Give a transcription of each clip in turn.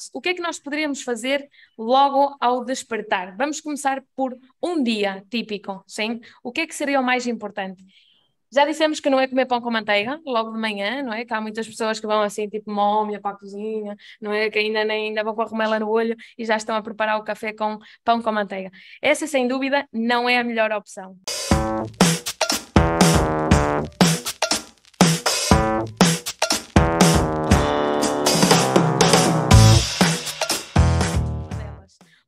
O que é que nós poderíamos fazer logo ao despertar? Vamos começar por um dia típico, sim? O que é que seria o mais importante? Já dissemos que não é comer pão com manteiga logo de manhã, não é? Que há muitas pessoas que vão assim, tipo mómia para a cozinha, não é? Que ainda vão com a romela no olho e já estão a preparar o café com pão com manteiga. Essa, sem dúvida, não é a melhor opção.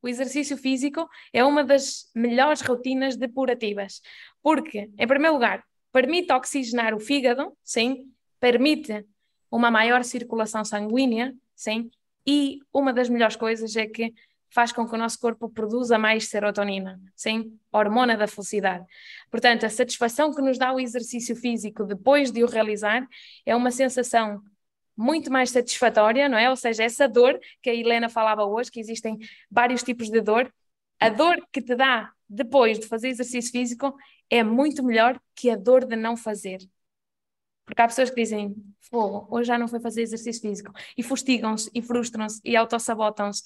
O exercício físico é uma das melhores rotinas depurativas, porque, em primeiro lugar, permite oxigenar o fígado, sim, permite uma maior circulação sanguínea, sim, e uma das melhores coisas é que faz com que o nosso corpo produza mais serotonina, sim, hormona da felicidade. Portanto, a satisfação que nos dá o exercício físico depois de o realizar é uma sensação muito mais satisfatória, não é? Ou seja, essa dor que a Helena falava hoje, que existem vários tipos de dor, a dor que te dá depois de fazer exercício físico é muito melhor que a dor de não fazer. Porque há pessoas que dizem, fogo, hoje já não foi fazer exercício físico, e fustigam-se, e frustram-se, e autossabotam-se.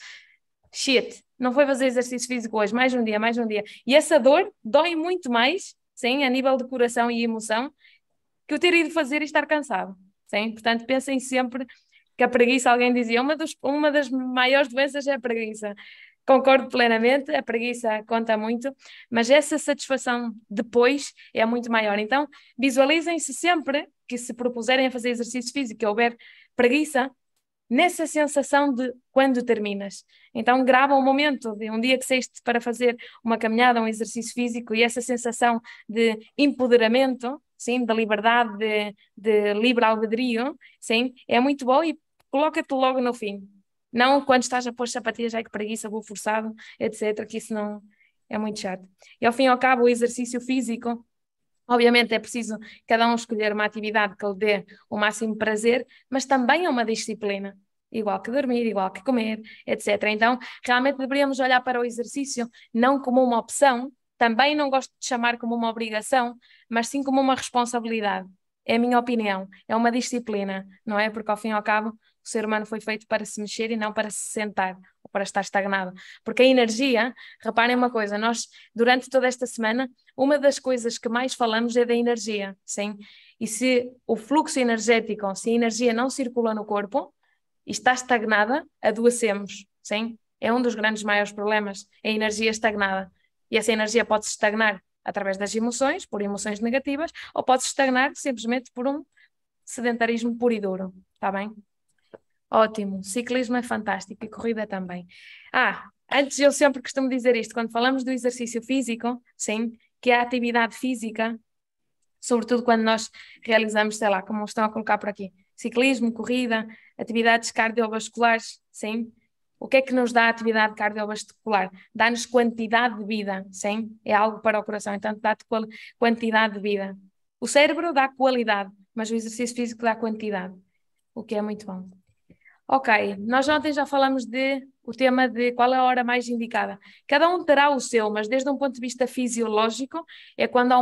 Shit, não foi fazer exercício físico hoje, mais um dia, mais um dia. E essa dor dói muito mais, sim, a nível de coração e emoção, que eu ter ido fazer e estar cansado. Sim? Portanto, pensem sempre que a preguiça, alguém dizia, uma das maiores doenças é a preguiça. Concordo plenamente, a preguiça conta muito, mas essa satisfação depois é muito maior. Então, visualizem-se sempre que se propuserem a fazer exercício físico e houver preguiça, nessa sensação de quando terminas. Então, grava um momento de um dia que saíste para fazer uma caminhada, um exercício físico e essa sensação de empoderamento, sim, de liberdade, de livre albedrio, sim, é muito bom e coloca-te logo no fim. Não quando estás a pôr sapatilhas, ai que preguiça, vou forçado, etc., que isso não é muito chato. E ao fim e ao cabo, o exercício físico, obviamente é preciso cada um escolher uma atividade que lhe dê o máximo prazer, mas também é uma disciplina, igual que dormir, igual que comer, etc. Então, realmente deveríamos olhar para o exercício não como uma opção, também não gosto de chamar como uma obrigação, mas sim como uma responsabilidade. É a minha opinião, é uma disciplina, não é? Porque ao fim e ao cabo, o ser humano foi feito para se mexer e não para se sentar ou para estar estagnado. Porque a energia, reparem uma coisa, nós durante toda esta semana uma das coisas que mais falamos é da energia, sim? E se o fluxo energético, se a energia não circula no corpo e está estagnada, adoecemos, sim? É um dos grandes maiores problemas, a energia estagnada. E essa energia pode se estagnar através das emoções, por emoções negativas, ou pode se estagnar simplesmente por um sedentarismo puro e duro, está bem? Ótimo, ciclismo é fantástico e corrida também. Antes eu sempre costumo dizer isto, quando falamos do exercício físico, sim, que é a atividade física, sobretudo quando nós realizamos, sei lá, como estão a colocar por aqui, ciclismo, corrida, atividades cardiovasculares, sim. O que é que nos dá a atividade cardiovascular? Dá-nos quantidade de vida, sim, é algo para o coração, então dá-te quantidade de vida. O cérebro dá qualidade, mas o exercício físico dá quantidade, o que é muito bom. Ok, nós ontem já falamos de o tema de qual é a hora mais indicada. Cada um terá o seu, mas desde um ponto de vista fisiológico é quando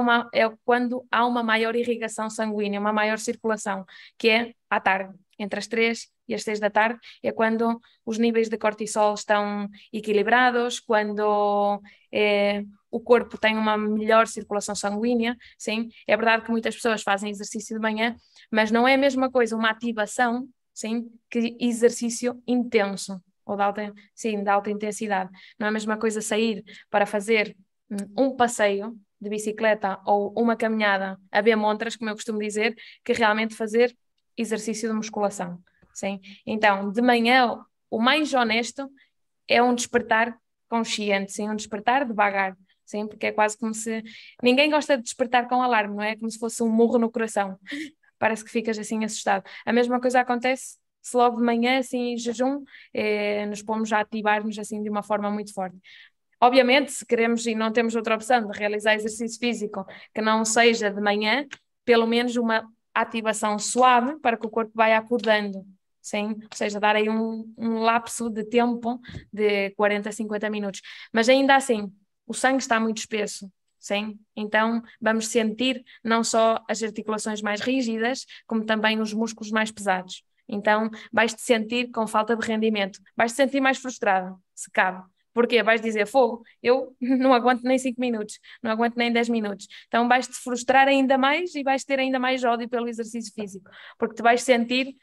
há uma maior irrigação sanguínea, uma maior circulação, que é à tarde, entre as 3 e as 6 da tarde, é quando os níveis de cortisol estão equilibrados, quando o corpo tem uma melhor circulação sanguínea, sim. É verdade que muitas pessoas fazem exercício de manhã, mas não é a mesma coisa uma ativação, sim, que exercício intenso, ou de alta intensidade. Não é a mesma coisa sair para fazer um passeio de bicicleta ou uma caminhada a ver montras, como eu costumo dizer, que realmente fazer exercício de musculação, sim. Então, de manhã, o mais honesto é um despertar consciente, sim, um despertar devagar, sim, porque é quase como se... Ninguém gosta de despertar com alarme, não é? Como se fosse um murro no coração. Parece que ficas assim assustado. A mesma coisa acontece se logo de manhã, assim, em jejum, nos pomos a ativar-nos assim de uma forma muito forte. Obviamente, se queremos e não temos outra opção de realizar exercício físico que não seja de manhã, pelo menos uma ativação suave para que o corpo vá acordando, sim? Ou seja, dar aí um lapso de tempo de 40 a 50 minutos. Mas ainda assim, o sangue está muito espesso, sim? Então vamos sentir não só as articulações mais rígidas, como também os músculos mais pesados. Então vais-te sentir com falta de rendimento, vais-te sentir mais frustrado, se cabe. Porquê? Vais dizer, fogo, eu não aguento nem 5 minutos, não aguento nem 10 minutos. Então vais-te frustrar ainda mais e vais ter ainda mais ódio pelo exercício físico, porque te vais sentir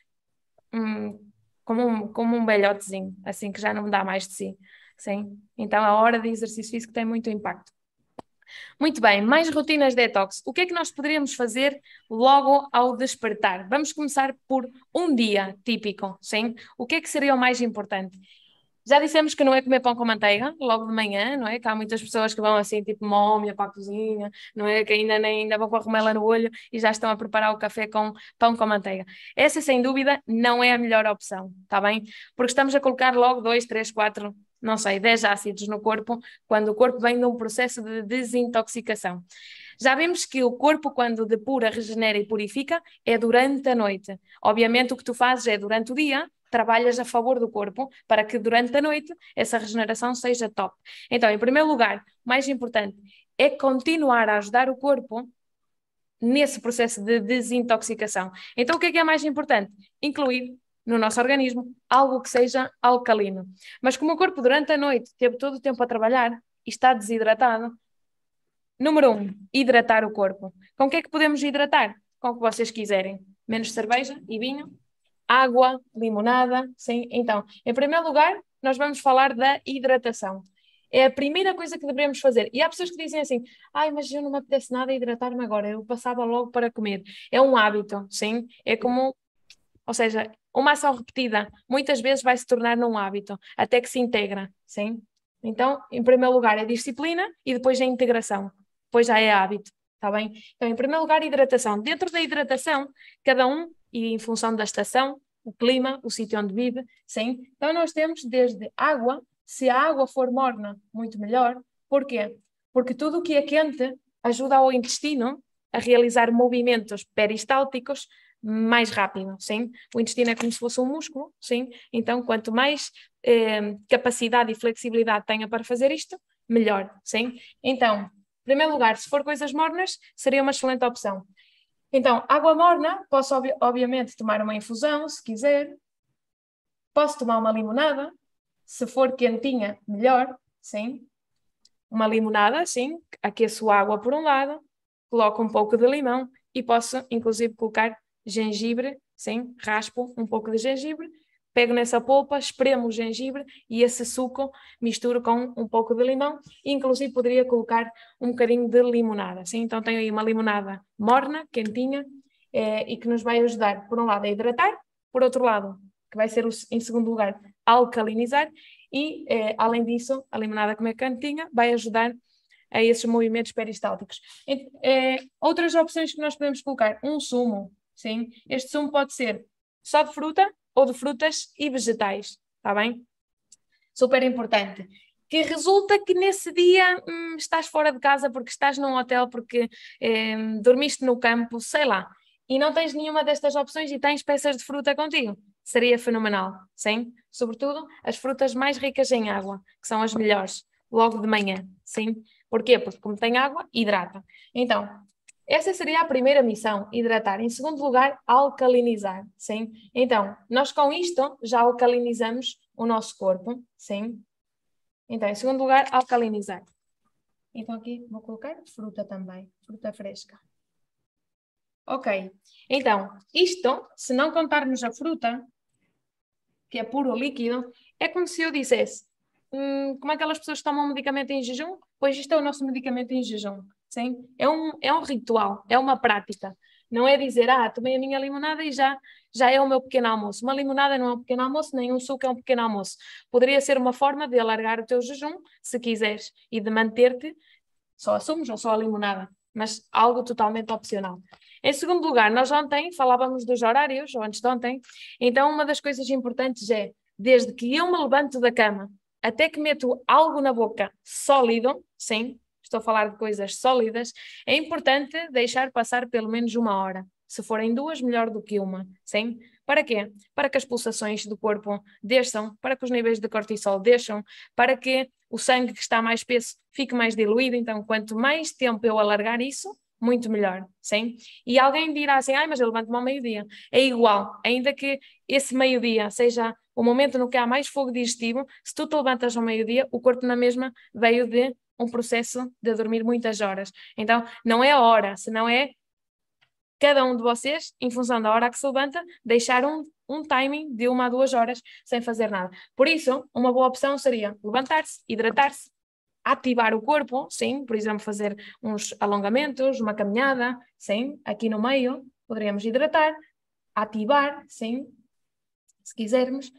como um velhotezinho, assim que já não dá mais de si. Sim? Então a hora de exercício físico tem muito impacto. Muito bem, mais rotinas detox. O que é que nós poderíamos fazer logo ao despertar? Vamos começar por um dia típico, sim? O que é que seria o mais importante? Já dissemos que não é comer pão com manteiga logo de manhã, não é? Que há muitas pessoas que vão assim, tipo mómia para a cozinha, não é? Que ainda vão com a romela no olho e já estão a preparar o café com pão com manteiga. Essa, sem dúvida, não é a melhor opção, está bem? Porque estamos a colocar logo 2, 3, 4, não sei, 10 ácidos no corpo, quando o corpo vem de um processo de desintoxicação. Já vimos que o corpo, quando depura, regenera e purifica, é durante a noite. Obviamente, o que tu fazes é durante o dia, trabalhas a favor do corpo para que durante a noite essa regeneração seja top. Então, em primeiro lugar, o mais importante é continuar a ajudar o corpo nesse processo de desintoxicação. Então, o que é mais importante? Incluir no nosso organismo algo que seja alcalino. Mas como o corpo durante a noite teve todo o tempo a trabalhar e está desidratado, número 1, hidratar o corpo. Com o que é que podemos hidratar? Com o que vocês quiserem. Menos cerveja e vinho, água, limonada, sim. Então, em primeiro lugar, nós vamos falar da hidratação. É a primeira coisa que devemos fazer. E há pessoas que dizem assim, mas eu não me apetece nada hidratar-me agora, eu passava logo para comer. É um hábito, sim. É como, ou seja, uma ação repetida muitas vezes vai se tornar num hábito, até que se integra, sim. Então, em primeiro lugar, é disciplina e depois a integração. Depois já é hábito, está bem? Então, em primeiro lugar, hidratação. Dentro da hidratação, cada um, e em função da estação, o clima, o sítio onde vive, sim. Então, nós temos desde água, se a água for morna, muito melhor. Porquê? Porque tudo o que é quente ajuda ao intestino a realizar movimentos peristálticos mais rápido, sim? O intestino é como se fosse um músculo, sim? Então, quanto mais capacidade e flexibilidade tenha para fazer isto, melhor, sim? Então, em primeiro lugar, se for coisas mornas, seria uma excelente opção. Então, água morna, posso obviamente tomar uma infusão, se quiser. Posso tomar uma limonada, se for quentinha, melhor, sim. Uma limonada, sim, aqueço a água por um lado, coloco um pouco de limão e posso, inclusive, colocar gengibre, sim, raspo um pouco de gengibre, pego nessa polpa, espremo o gengibre e esse suco misturo com um pouco de limão e inclusive poderia colocar um bocadinho de limonada, sim? Então tenho aí uma limonada morna, quentinha, e que nos vai ajudar, por um lado, a hidratar, por outro lado, que vai ser, em segundo lugar, a alcalinizar e, além disso, a limonada como é quentinha vai ajudar a esses movimentos peristálticos. Outras opções que nós podemos colocar, um sumo, sim? Este sumo pode ser só de fruta ou de frutas e vegetais, está bem? Super importante. Que resulta que nesse dia estás fora de casa porque estás num hotel, porque dormiste no campo, sei lá, e não tens nenhuma destas opções e tens peças de fruta contigo. Seria fenomenal, sim? Sobretudo as frutas mais ricas em água, que são as melhores, logo de manhã, sim? Porquê? Porque como tem água, hidrata. Então, essa seria a primeira missão, hidratar. Em segundo lugar, alcalinizar, sim? Então, nós com isto já alcalinizamos o nosso corpo, sim? Então, em segundo lugar, alcalinizar. Então aqui vou colocar fruta também, fruta fresca. Ok, então, isto, se não contarmos a fruta, que é puro líquido, é como se eu dissesse, como aquelas pessoas que tomam medicamento em jejum? Pois isto é o nosso medicamento em jejum, sim? É um ritual, é uma prática. Não é dizer, tomei a minha limonada e já é o meu pequeno almoço. Uma limonada não é um pequeno almoço, nem um suco é um pequeno almoço. Poderia ser uma forma de alargar o teu jejum, se quiseres, e de manter-te só a sumos ou só a limonada, mas algo totalmente opcional. Em segundo lugar, nós ontem falávamos dos horários, ou antes de ontem, então uma das coisas importantes é, desde que eu me levanto da cama até que meto algo na boca sólido, sim, estou a falar de coisas sólidas, é importante deixar passar pelo menos 1 hora. Se forem 2, melhor do que 1, sim? Para quê? Para que as pulsações do corpo desçam, para que os níveis de cortisol desçam, para que o sangue que está mais espesso fique mais diluído. Então, quanto mais tempo eu alargar isso, muito melhor, sim? E alguém dirá assim, mas eu levanto-me ao meio-dia. É igual, ainda que esse meio-dia seja o momento no que há mais fogo digestivo, se tu te levantas ao meio-dia, o corpo na mesma veio de um processo de dormir muitas horas. Então, não é a hora, senão é cada um de vocês, em função da hora que se levanta, deixar um timing de 1 a 2 horas sem fazer nada. Por isso, uma boa opção seria levantar-se, hidratar-se, ativar o corpo, sim, por exemplo, fazer uns alongamentos, uma caminhada, sim, aqui no meio, poderíamos hidratar, ativar, sim, se quisermos,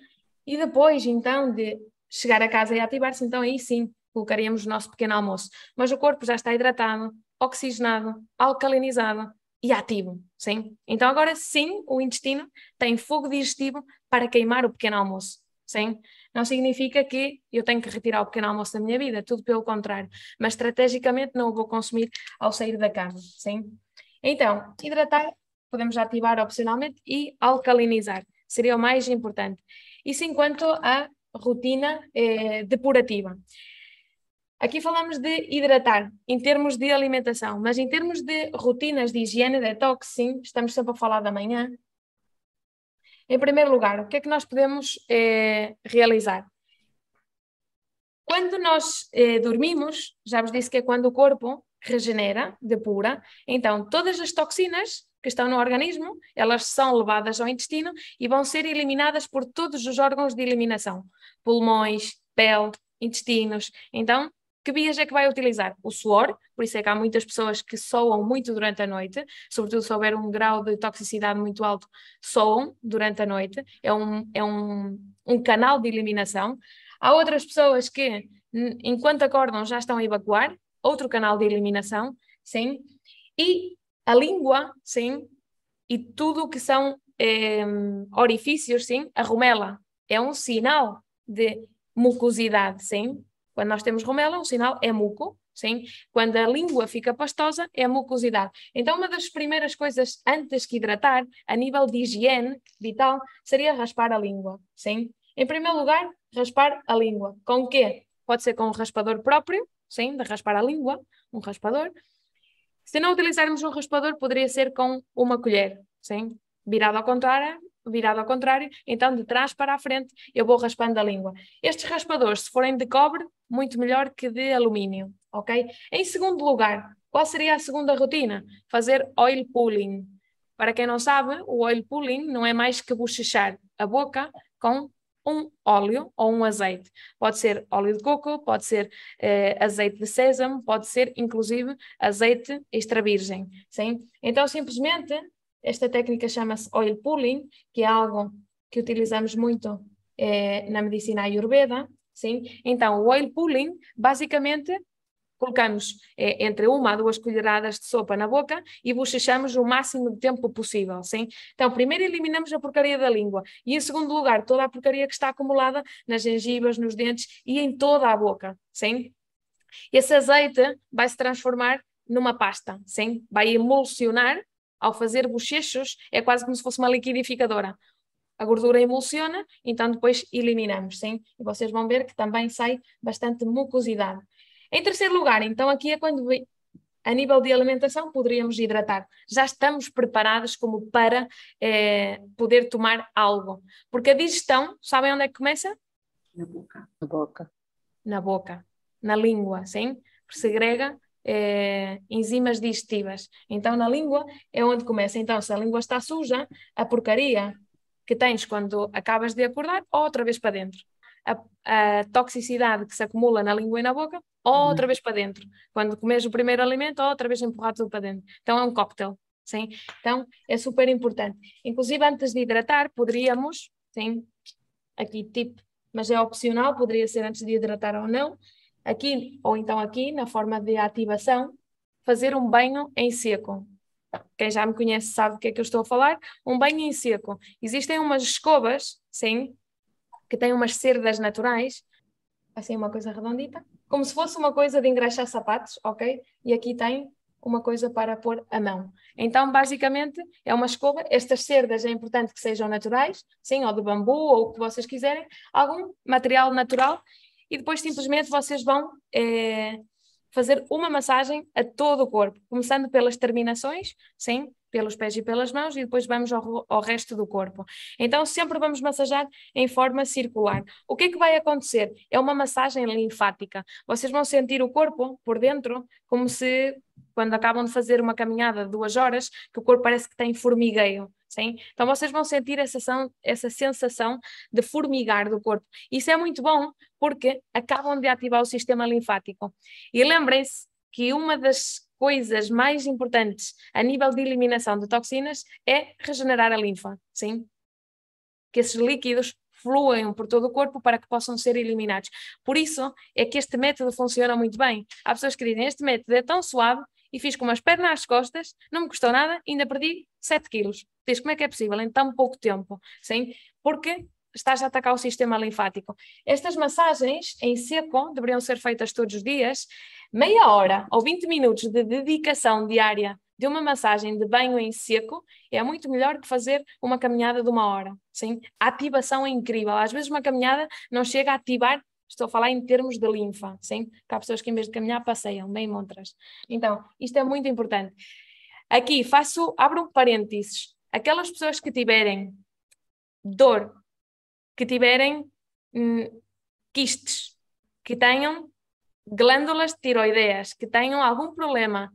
e depois, então, de chegar a casa e ativar-se, então aí sim, colocaríamos o nosso pequeno almoço. Mas o corpo já está hidratado, oxigenado, alcalinizado e ativo, sim? Então agora sim, o intestino tem fogo digestivo para queimar o pequeno almoço, sim? Não significa que eu tenho que retirar o pequeno almoço da minha vida, tudo pelo contrário, mas estrategicamente não o vou consumir ao sair da cama, sim? Então, hidratar, podemos ativar opcionalmente e alcalinizar, seria o mais importante. Isso enquanto a rotina depurativa. Aqui falamos de hidratar, em termos de alimentação, mas em termos de rotinas de higiene, detox, sim, estamos sempre a falar da manhã. Em primeiro lugar, o que é que nós podemos realizar? Quando nós dormimos, já vos disse que é quando o corpo regenera, depura, então todas as toxinas que estão no organismo, elas são levadas ao intestino e vão ser eliminadas por todos os órgãos de eliminação, pulmões, pele, intestinos. Então, que vias é que vai utilizar? O suor, por isso é que há muitas pessoas que soam muito durante a noite, sobretudo se houver um grau de toxicidade muito alto, soam durante a noite, é um canal de eliminação. Há outras pessoas que, enquanto acordam, já estão a evacuar, outro canal de eliminação, sim. E a língua, sim, e tudo o que são orifícios, sim. A rumela é um sinal de mucosidade, sim. Quando nós temos rumela, o sinal é muco, sim. Quando a língua fica pastosa, é mucosidade. Então, uma das primeiras coisas antes que hidratar, a nível de higiene vital, seria raspar a língua, sim. Em primeiro lugar, raspar a língua. Com o quê? Pode ser com um raspador próprio, sim, de raspar a língua, um raspador. Se não utilizarmos um raspador, poderia ser com uma colher, sim, virado ao contrário, então de trás para a frente eu vou raspando a língua. Estes raspadores, se forem de cobre, muito melhor que de alumínio, ok? Em segundo lugar, qual seria a segunda rotina? Fazer oil pulling. Para quem não sabe, o oil pulling não é mais que bochechar a boca com um óleo ou um azeite. Pode ser óleo de coco, pode ser azeite de sésamo, pode ser inclusive azeite extra virgem, sim? Então simplesmente esta técnica chama-se oil pulling, que é algo que utilizamos muito na medicina ayurveda, sim? Então o oil pulling basicamente colocamos entre 1 a 2 colheradas de sopa na boca e bochechamos o máximo de tempo possível, sim? Então, primeiro eliminamos a porcaria da língua e, em segundo lugar, toda a porcaria que está acumulada nas gengivas, nos dentes e em toda a boca, sim? Esse azeite vai se transformar numa pasta, sim? Vai emulsionar ao fazer bochechos, é quase como se fosse uma liquidificadora. A gordura emulsiona, então depois eliminamos, sim? E vocês vão ver que também sai bastante mucosidade. Em terceiro lugar, então aqui é quando a nível de alimentação poderíamos hidratar. Já estamos preparados como para poder tomar algo. Porque a digestão, sabem onde é que começa? Na boca. Na boca. Na boca, na língua, sim? Segrega enzimas digestivas. Então na língua é onde começa. Então se a língua está suja, a porcaria que tens quando acabas de acordar, outra vez para dentro. A toxicidade que se acumula na língua e na boca, outra vez para dentro. Quando comes o primeiro alimento, outra vez empurrar tudo para dentro. Então é um cocktail, sim? Então é super importante. Inclusive antes de hidratar, poderíamos, sim, aqui tipo, mas é opcional, poderia ser antes de hidratar ou não, aqui, ou então aqui, na forma de ativação, fazer um banho em seco. Quem já me conhece sabe do que é que eu estou a falar. Um banho em seco. Existem umas escovas, sim, que têm umas cerdas naturais, assim uma coisa redondita, como se fosse uma coisa de engraxar sapatos, ok? E aqui tem uma coisa para pôr a mão. Então, basicamente, é uma escova. Estas cerdas é importante que sejam naturais, sim, ou de bambu, ou o que vocês quiserem, algum material natural, e depois simplesmente vocês vão fazer uma massagem a todo o corpo, começando pelas terminações, sim, pelos pés e pelas mãos, e depois vamos ao resto do corpo. Então sempre vamos massajar em forma circular. O que é que vai acontecer? É uma massagem linfática. Vocês vão sentir o corpo por dentro como se, quando acabam de fazer uma caminhada de 2 horas, que o corpo parece que tem formigueio. Sim? Então vocês vão sentir essa sensação de formigar do corpo. Isso é muito bom porque acabam de ativar o sistema linfático. E lembrem-se que uma das coisas mais importantes a nível de eliminação de toxinas é regenerar a linfa, sim? Que esses líquidos fluem por todo o corpo para que possam ser eliminados. Por isso é que este método funciona muito bem. Há pessoas que dizem, este método é tão suave e fiz com umas pernas às costas, não me custou nada, ainda perdi 7 quilos. Diz, como é que é possível em tão pouco tempo? Sim? Porque estás a atacar o sistema linfático. Estas massagens em seco deveriam ser feitas todos os dias, meia hora ou 20 minutos de dedicação diária de uma massagem de banho em seco é muito melhor que fazer uma caminhada de 1 hora. Sim? A ativação é incrível. Às vezes uma caminhada não chega a ativar, estou a falar em termos de linfa, sim? Porque há pessoas que em vez de caminhar passeiam, bem montras. Então, isto é muito importante. Aqui abro um parênteses. Aquelas pessoas que tiverem dor, que tiverem quistes, que tenham glândulas tiroideas, que tenham algum problema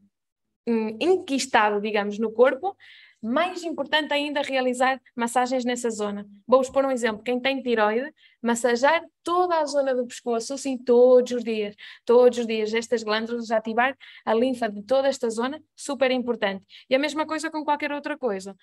enquistado, digamos, no corpo, mais importante ainda realizar massagens nessa zona. Vou-vos pôr um exemplo. Quem tem tiroide, massajar toda a zona do pescoço, assim, todos os dias, estas glândulas, ativar a linfa de toda esta zona, super importante. E a mesma coisa com qualquer outra coisa.